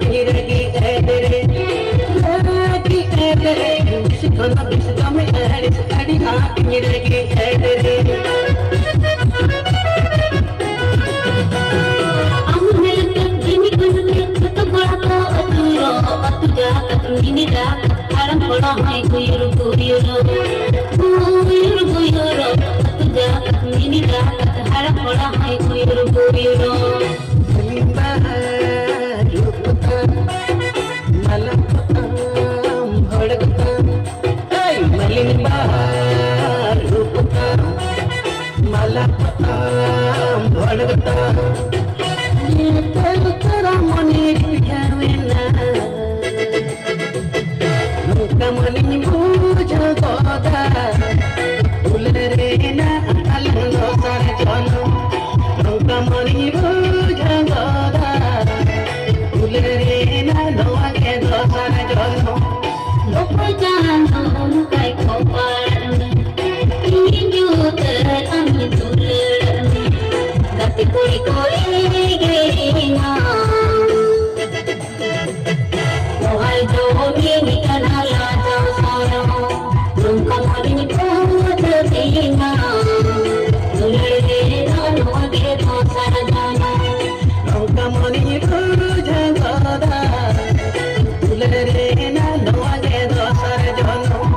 गिरगी एदरे लगी एदरे सिखना बिसदा में एड़िस अड़ी हाथ गिरगी एदरे अमुल तकनी गुनके तो बड़ा तो अतुरो अतुजा तकनी दा आरम बड़ा है गुयरो गुयरो गुयरो अतुजा तकनी दा आरम बड़ा है गुयरो गुयरो मनी बुझा गोदा उलरे ना अलग दोसर जन्म नंका मनी बुझा गोदा उलरे ना नवा के दोसर जन्म लोक जानो काय खोपार इंजुतर अमी दुलर गति कोई कोई गेना मोहाई जो भी निकला लाजा सारा नंका मनी बुझा देना दुलरे ना नवा के दोसर जाना नंका मनी बुझा गोदा उलरे ना नवा के दोसर जन्म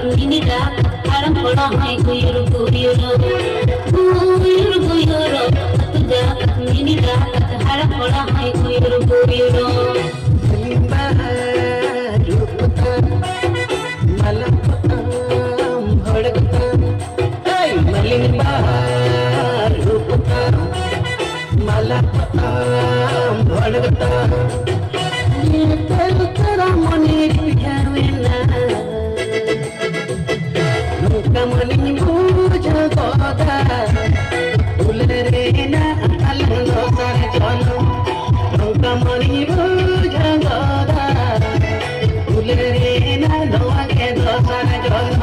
आरम बड़ा है गुयरो गुयरो गुयरो अतुजा तकनी दा आरम बड़ा है गुयरो गुयरो मनी बुझा गोदा उलरे ना अलग दोसर जन्म नंका मनी बुझा गोदा उलरे ना नवा के दोसर जन्म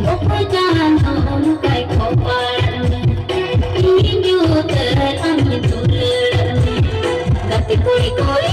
लोक जानो काय खोपार इंजुतर अमी दुलर गति कोई कोई